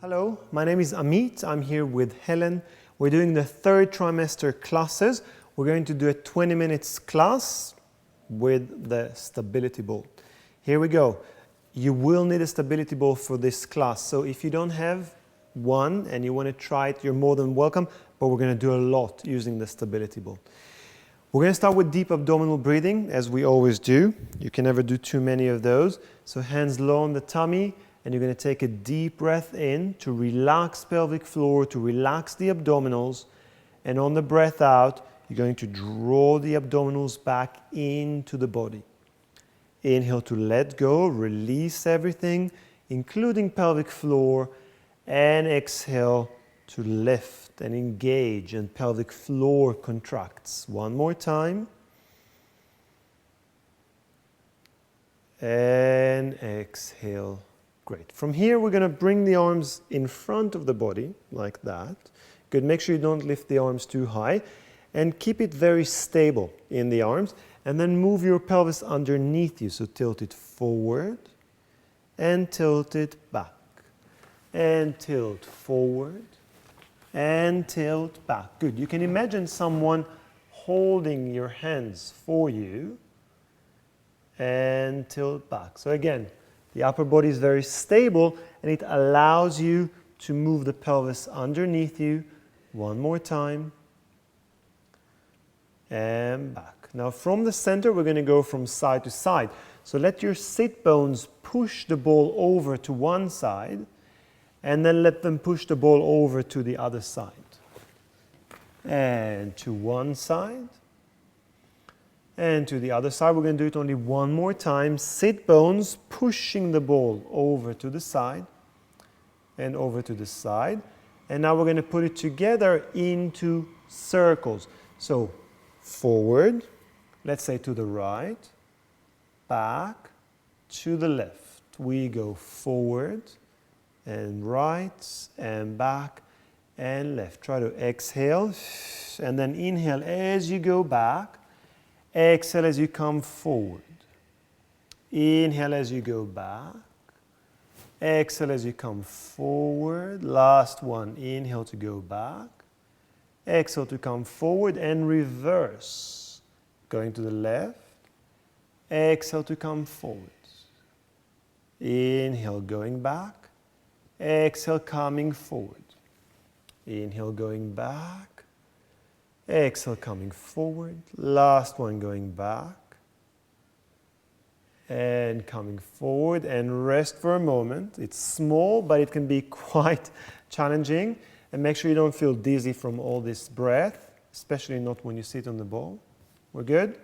Hello, my name is Amit. I'm here with Helen. We're doing the third trimester classes. We're going to do a 20 minutes class with the stability ball. Here we go. You will need a stability ball for this class. So if you don't have one and you want to try it, you're more than welcome, but we're going to do a lot using the stability ball. We're going to start with deep abdominal breathing, as we always do. You can never do too many of those. So hands low on the tummy, and you're going to take a deep breath in to relax pelvic floor, to relax the abdominals. And on the breath out, you're going to draw the abdominals back into the body. Inhale to let go, release everything, including pelvic floor, and exhale to lift and engage, and pelvic floor contracts. One more time. And exhale. Great. From here, we're going to bring the arms in front of the body, like that. Good. Make sure you don't lift the arms too high. And keep it very stable in the arms. And then move your pelvis underneath you. So tilt it forward and tilt it back. And tilt forward and tilt back. Good. You can imagine someone holding your hands for you and tilt back. So again, the upper body is very stable and it allows you to move the pelvis underneath you. One more time. And back. Now from the center, we're going to go from side to side. So let your sit bones push the ball over to one side, and then let them push the ball over to the other side. And to one side. And to the other side. We're going to do it only one more time. Sit bones pushing the ball over to the side. And over to the side. And now we're going to put it together into circles. So forward, let's say to the right, back, to the left. We go forward and right and back and left. Try to exhale and then inhale as you go back. Exhale as you come forward. Inhale as you go back. Exhale as you come forward. Last one. Inhale to go back. Exhale to come forward and reverse. Going to the left. Exhale to come forward. Inhale going back. Exhale coming forward. Inhale going back. Exhale coming forward. Last one going back. And coming forward, and rest for a moment. It's small, but it can be quite challenging. And make sure you don't feel dizzy from all this breath, especially not when you sit on the ball. We're good?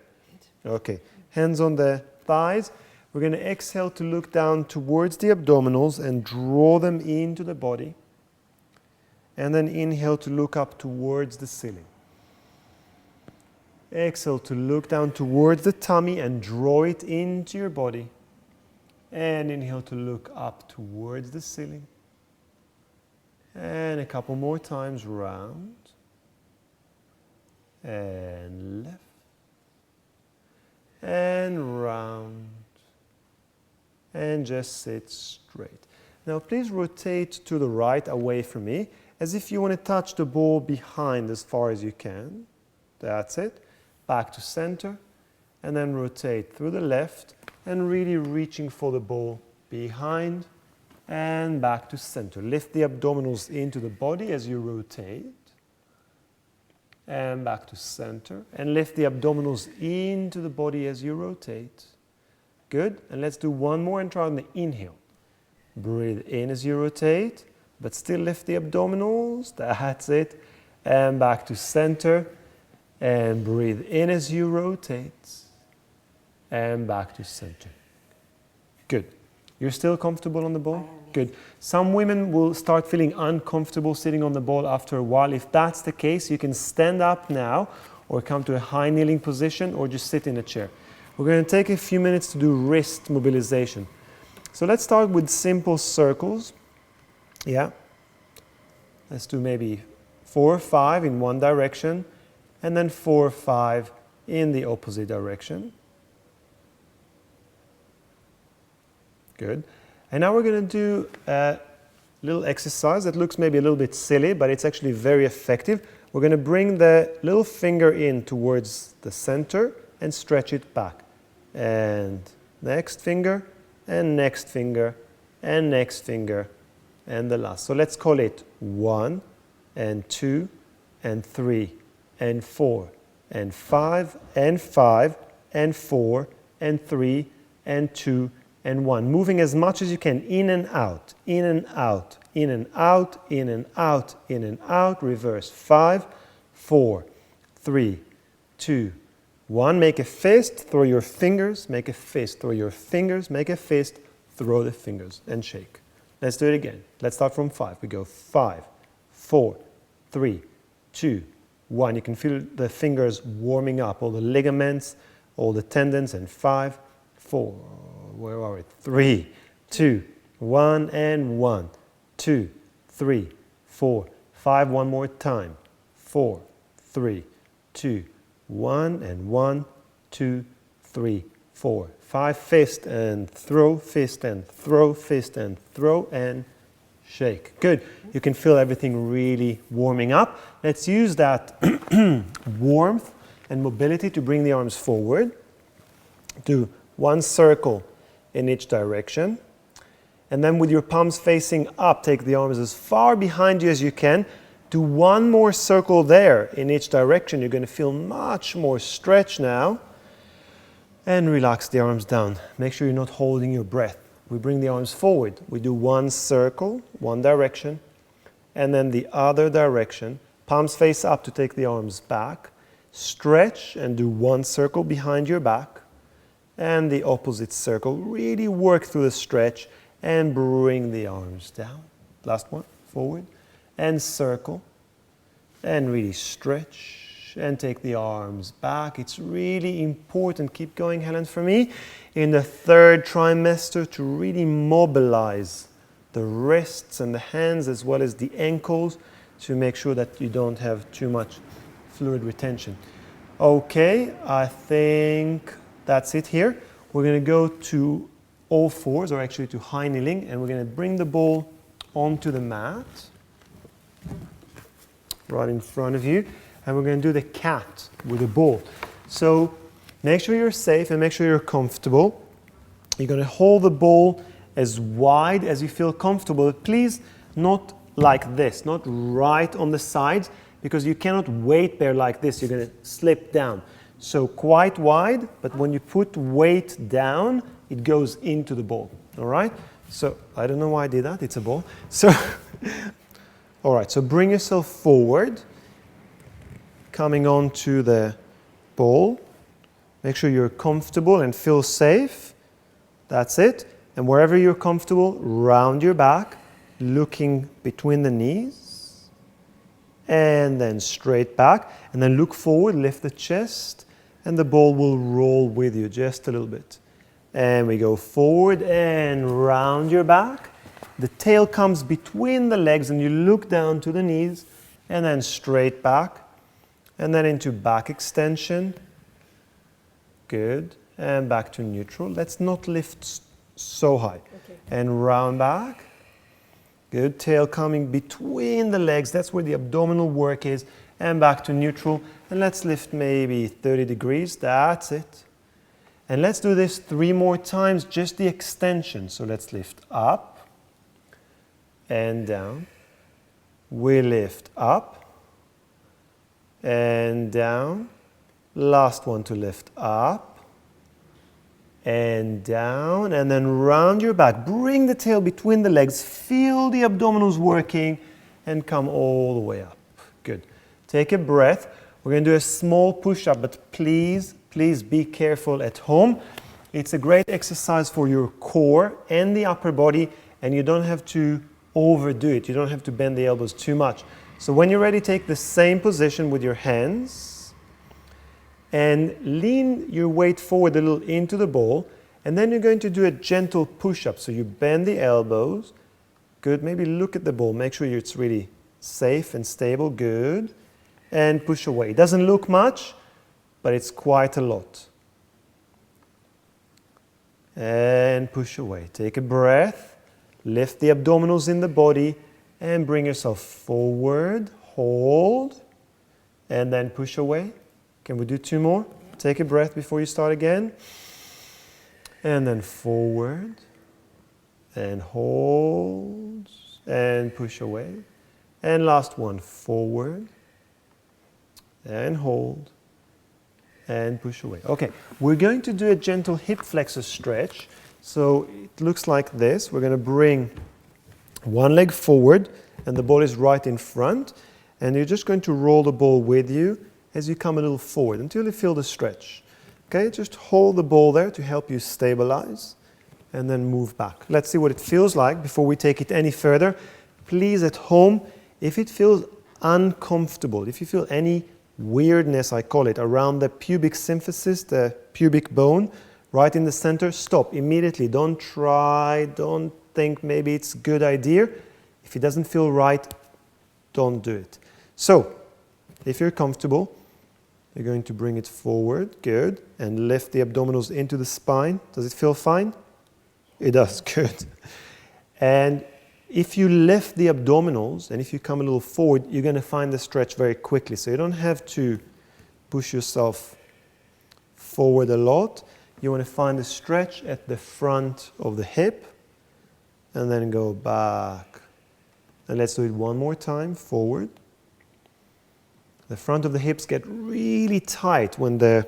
Okay. Hands on the thighs. We're going to exhale to look down towards the abdominals and draw them into the body. And then inhale to look up towards the ceiling. Exhale to look down towards the tummy and draw it into your body. And inhale to look up towards the ceiling. And a couple more times round. And left. And round. And just sit straight. Now please rotate to the right away from me, as if you want to touch the ball behind as far as you can. That's it. Back to center, and then rotate through the left, and really reaching for the ball behind, and back to center. Lift the abdominals into the body as you rotate, and back to center, and lift the abdominals into the body as you rotate. Good, and let's do one more and try on the inhale. Breathe in as you rotate, but still lift the abdominals, that's it, and back to center. And breathe in as you rotate. And back to center. Good. You're still comfortable on the ball? Good. Some women will start feeling uncomfortable sitting on the ball after a while. If that's the case, you can stand up now or come to a high kneeling position or just sit in a chair. We're going to take a few minutes to do wrist mobilization. So let's start with simple circles. Yeah. Let's do maybe 4 or 5 in one direction. And then 4 or 5 in the opposite direction. Good. And now we're going to do little exercise that looks maybe a little bit silly, but it's actually very effective. We're going to bring the little finger in towards the center and stretch it back. And next finger, and next finger, and next finger, and the last. So let's call it 1, and 2, and 3, and 4, and 5, and 5, and 4, and 3, and 2, and 1. Moving as much as you can, in and out, in and out, in and out, in and out, in and out. Reverse. 5, 4, 3, 2, 1. Make a fist, throw your fingers, make a fist, throw your fingers, make a fist, throw the fingers, and shake. Let's do it again. Let's start from 5. We go 5, 4, 3, 2, 1. You can feel the fingers warming up, all the ligaments, all the tendons, and 5, 4, where are we? 3, 2, 1, and 1, 2, 3, 4, 5. One more time. 4, 3, 2, 1, and 1, 2, 3, 4, 5. Fist and throw, fist and throw, fist and throw, and shake. Good. You can feel everything really warming up. Let's use that warmth and mobility to bring the arms forward. Do one circle in each direction. And then with your palms facing up, take the arms as far behind you as you can. Do one more circle there in each direction. You're going to feel much more stretch now. And relax the arms down. Make sure you're not holding your breath. We bring the arms forward. We do one circle, one direction, and then the other direction. Palms face up to take the arms back. Stretch and do one circle behind your back. And the opposite circle. Really work through the stretch and bring the arms down. Last one, forward. And circle. And really stretch. And take the arms back. It's really important. Keep going, Helen, for me. In the third trimester to really mobilize the wrists and the hands as well as the ankles to make sure that you don't have too much fluid retention. Okay, I think that's it here. We're going to go to all fours, or actually to high kneeling, and we're going to bring the ball onto the mat right in front of you. And we're going to do the cat with the ball. So make sure you're safe and make sure you're comfortable. You're going to hold the ball as wide as you feel comfortable. But please, not like this, not right on the sides, because you cannot weight bear like this. You're going to slip down. So quite wide, but when you put weight down, it goes into the ball. All right? So I don't know why I did that. It's a ball. So, all right. So bring yourself forward. Coming on to the ball. Make sure you're comfortable and feel safe. That's it. And wherever you're comfortable, round your back, looking between the knees. And then straight back. And then look forward, lift the chest, and the ball will roll with you just a little bit. And we go forward and round your back. The tail comes between the legs, and you look down to the knees, and then straight back. And then into back extension. Good. And back to neutral. Let's not lift so high. Okay. And round back. Good. Tail coming between the legs. That's where the abdominal work is. And back to neutral. And let's lift maybe 30 degrees. That's it. And let's do this 3 more times, just the extension. So let's lift up and down. We lift up and down. Last one to lift up and down, and then round your back. Bring the tail between the legs. Feel the abdominals working and come all the way up. Good. Take a breath. We're going to do a small push-up, but please be careful at home. It's a great exercise for your core and the upper body, and you don't have to overdo it. You don't have to bend the elbows too much. So when you're ready, take the same position with your hands and lean your weight forward a little into the ball, and then you're going to do a gentle push-up. So you bend the elbows. Good. Maybe look at the ball. Make sure it's really safe and stable. Good. And push away. It doesn't look much, but it's quite a lot. And push away. Take a breath. Lift the abdominals in the body and bring yourself forward. Hold. And then push away. Can we do 2 more? Take a breath before you start again. And then forward. And hold. And push away. And last one. Forward. And hold. And push away. Okay, we're going to do a gentle hip flexor stretch. So it looks like this. We're going to bring one leg forward and the ball is right in front. And you're just going to roll the ball with you as you come a little forward until you feel the stretch. Okay, just hold the ball there to help you stabilize and then move back. Let's see what it feels like before we take it any further. Please at home, if it feels uncomfortable, if you feel any weirdness, I call it, around the pubic symphysis, the pubic bone, right in the center, stop immediately. Don't try, don't think maybe it's a good idea. If it doesn't feel right, don't do it. So, if you're comfortable, you're going to bring it forward, good, and lift the abdominals into the spine. Does it feel fine? It does, good. And if you lift the abdominals and if you come a little forward, you're going to find the stretch very quickly. So you don't have to push yourself forward a lot. You want to find the stretch at the front of the hip and then go back. And let's do it one more time, forward. The front of the hips get really tight when the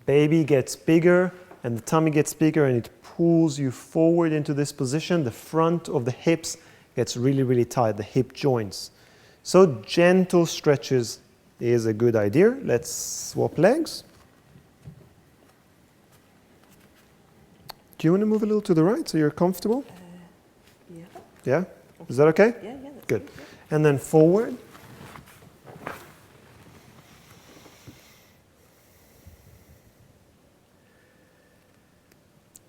baby gets bigger and the tummy gets bigger and it pulls you forward into this position. The front of the hips gets really, really tight, the hip joints. So gentle stretches is a good idea. Let's swap legs. Do you want to move a little to the right so you're comfortable? Yeah. Yeah? Is that okay? Yeah, that's good. And then forward.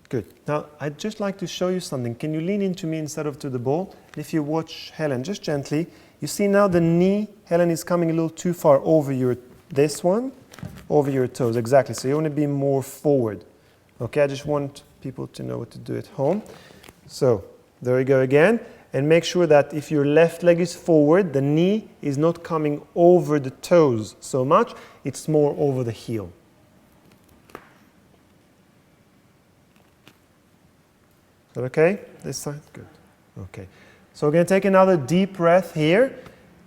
Good. Now, I'd just like to show you something. Can you lean into me instead of to the ball? If you watch Helen, just gently, you see now the knee, Helen, is coming a little too far over this one, over your toes. Exactly. So you want to be more forward. Okay, I just want people to know what to do at home. So, there we go again. And make sure that if your left leg is forward, the knee is not coming over the toes so much. It's more over the heel. Is that okay? This side? Good. Okay. So we're going to take another deep breath here.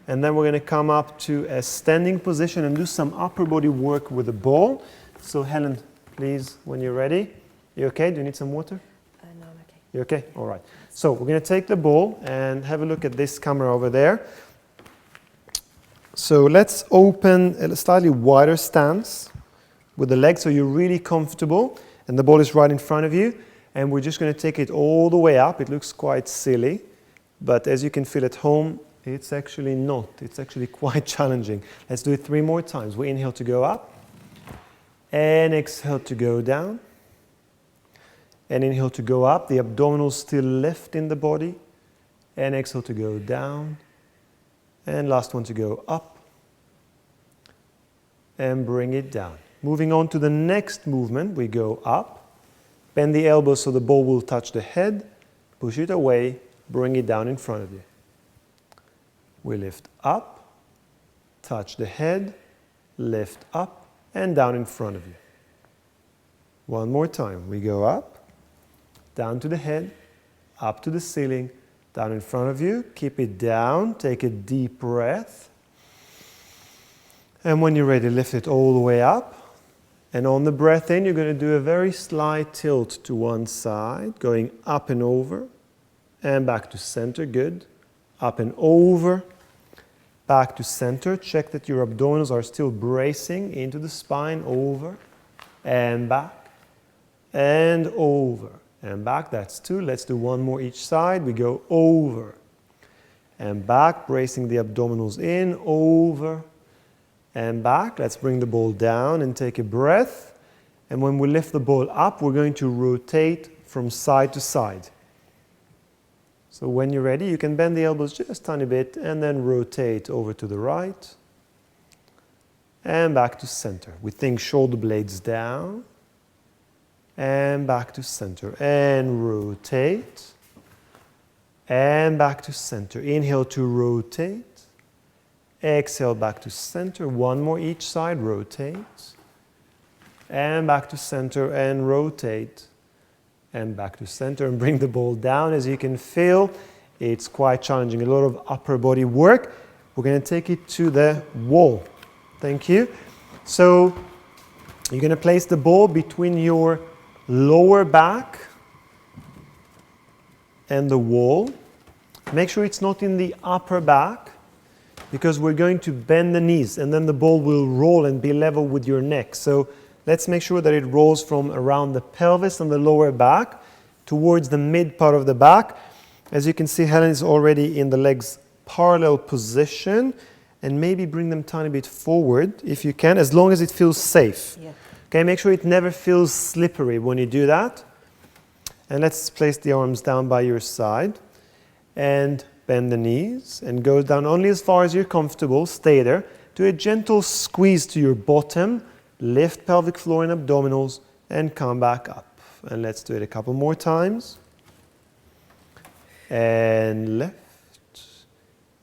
And then we're going to come up to a standing position and do some upper body work with the ball. So Helen, please, when you're ready. You okay? Do you need some water? No, I'm okay. You okay? All right. So we're going to take the ball and have a look at this camera over there. So let's open a slightly wider stance with the legs so you're really comfortable and the ball is right in front of you. And we're just going to take it all the way up. It looks quite silly, but as you can feel at home, it's actually not. It's actually quite challenging. Let's do it 3 more times. We inhale to go up and exhale to go down. And inhale to go up. The abdominals still lift in the body. And exhale to go down. And last one to go up. And bring it down. Moving on to the next movement, we go up. Bend the elbows so the ball will touch the head. Push it away. Bring it down in front of you. We lift up. Touch the head. Lift up and down in front of you. One more time. We go up. Down to the head, up to the ceiling, down in front of you. Keep it down. Take a deep breath. And when you're ready, lift it all the way up. And on the breath in, you're going to do a very slight tilt to one side, going up and over, and back to center. Good. Up and over, back to center. Check that your abdominals are still bracing into the spine. Over, and back, and over. And back, that's 2. Let's do 1 more each side. We go over and back, bracing the abdominals in, over and back. Let's bring the ball down and take a breath. And when we lift the ball up, we're going to rotate from side to side. So when you're ready, you can bend the elbows just a tiny bit and then rotate over to the right and back to center. We think shoulder blades down. And back to center. And rotate. and back to center. Inhale to rotate. Exhale back to center. One more each side. Rotate. And back to center and rotate. And back to center and bring the ball down. As you can feel, it's quite challenging. A lot of upper body work. We're going to take it to the wall. Thank you. So you're going to place the ball between your lower back and the wall. Make sure it's not in the upper back, because we're going to bend the knees and then the ball will roll and be level with your neck. So let's make sure that it rolls from around the pelvis and the lower back towards the mid part of the back. As you can see, Helen is already in the legs parallel position, and maybe bring them a tiny bit forward if you can, as long as it feels safe. Yeah. Okay, make sure it never feels slippery when you do that. And let's place the arms down by your side and bend the knees and go down only as far as you're comfortable. Stay there. Do a gentle squeeze to your bottom. Lift pelvic floor and abdominals and come back up. And let's do it a couple more times. And lift.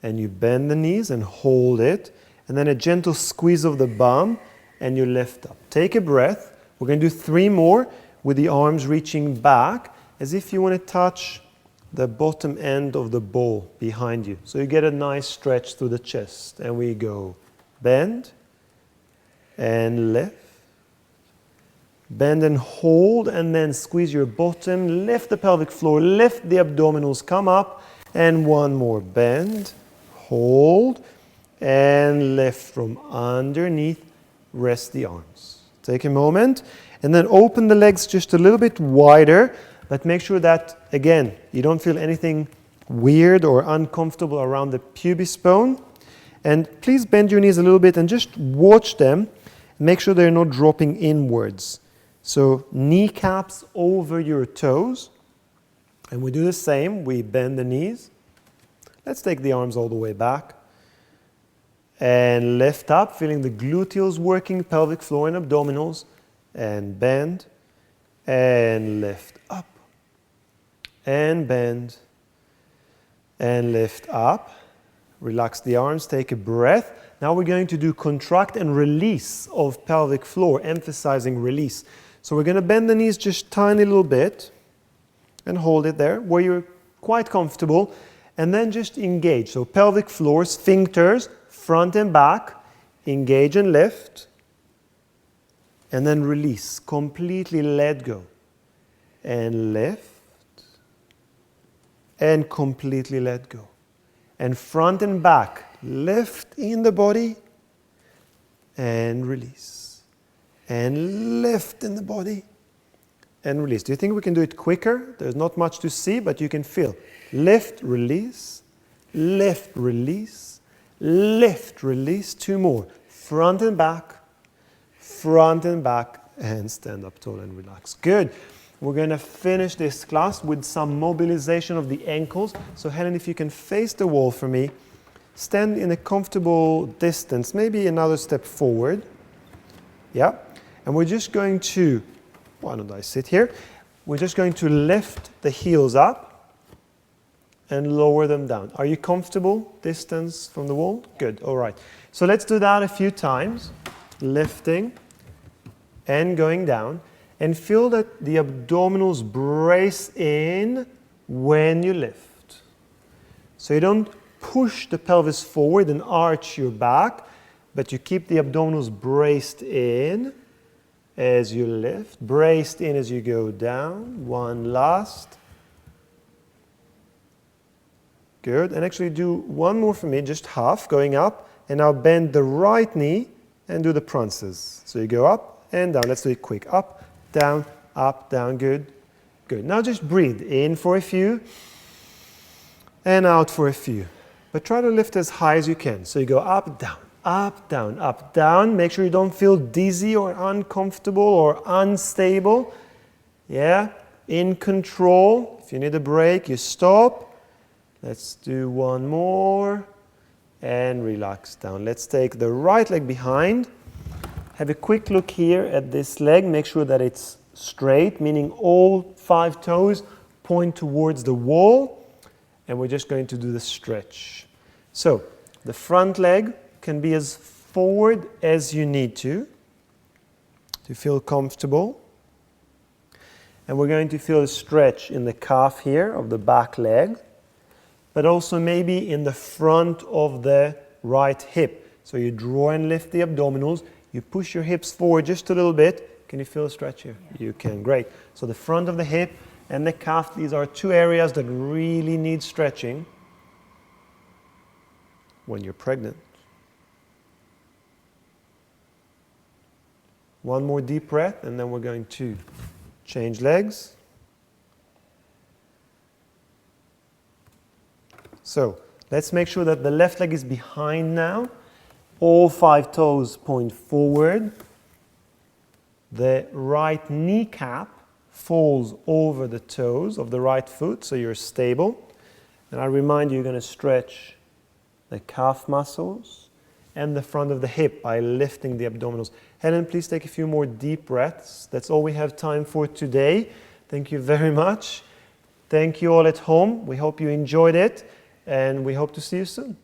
And you bend the knees and hold it. And then a gentle squeeze of the bum and you lift up. Take a breath. We're going to do 3 more with the arms reaching back as if you want to touch the bottom end of the ball behind you. So you get a nice stretch through the chest. And we go bend and lift. Bend and hold, and then squeeze your bottom. Lift the pelvic floor, lift the abdominals, come up. And one more. Bend, hold, and lift from underneath. Rest the arms. Take a moment, and then open the legs just a little bit wider. But make sure that, again, you don't feel anything weird or uncomfortable around the pubis bone. And please bend your knees a little bit and just watch them. Make sure they're not dropping inwards. So kneecaps over your toes. And we do the same. We bend the knees. Let's take the arms all the way back. And lift up, feeling the gluteals working, pelvic floor and abdominals. And bend. And lift up. And bend, and lift up. Relax the arms, take a breath. Now we're going to do contract and release of pelvic floor, emphasizing release. So we're going to bend the knees just tiny little bit and hold it there where you're quite comfortable, and then just engage. So pelvic floor, sphincters, front and back, engage and lift, and then release, completely let go, and lift, and completely let go. And front and back, lift in the body and release. And lift in the body and release. Do you think we can do it quicker? There's not much to see, but you can feel. Lift, release, lift, release, lift, release. 2 more. Front and back, and stand up tall and relax. Good. We're going to finish this class with some mobilization of the ankles. So Helen, if you can face the wall for me, stand in a comfortable distance, maybe another step forward. Yeah. And we're just going to, why don't I sit here? We're just going to lift the heels up and lower them down. Are you comfortable distance from the wall? Good. All right. So let's do that a few times. Lifting and going down. And feel that the abdominals brace in when you lift. So you don't push the pelvis forward and arch your back, but you keep the abdominals braced in as you lift, braced in as you go down. One last. Good. And actually do one more for me, just half, going up. And now bend the right knee and do the prances. So you go up and down. Let's do it quick. Up, down, good, good. Now just breathe in for a few and out for a few. But try to lift as high as you can. So you go up, down, up, down, up, down. Make sure you don't feel dizzy or uncomfortable or unstable. Yeah, in control. If you need a break, you stop. Let's do one more and relax down. Let's take the right leg behind. Have a quick look here at this leg. Make sure that it's straight, meaning all 5 toes point towards the wall. and we're just going to do the stretch. So the front leg can be as forward as you need to feel comfortable. And we're going to feel a stretch in the calf here of the back leg, but also maybe in the front of the right hip. So you draw and lift the abdominals, you push your hips forward just a little bit. Can you feel a stretch here? Yeah. You can, great. So the front of the hip and the calf, these are two areas that really need stretching when you're pregnant. One more deep breath, and then we're going to change legs. So let's make sure that the left leg is behind now. All 5 toes point forward. The right kneecap falls over the toes of the right foot, so you're stable. And I remind you, you're going to stretch the calf muscles and the front of the hip by lifting the abdominals. Helen, please take a few more deep breaths. That's all we have time for today. Thank you very much. Thank you all at home. We hope you enjoyed it, and we hope to see you soon.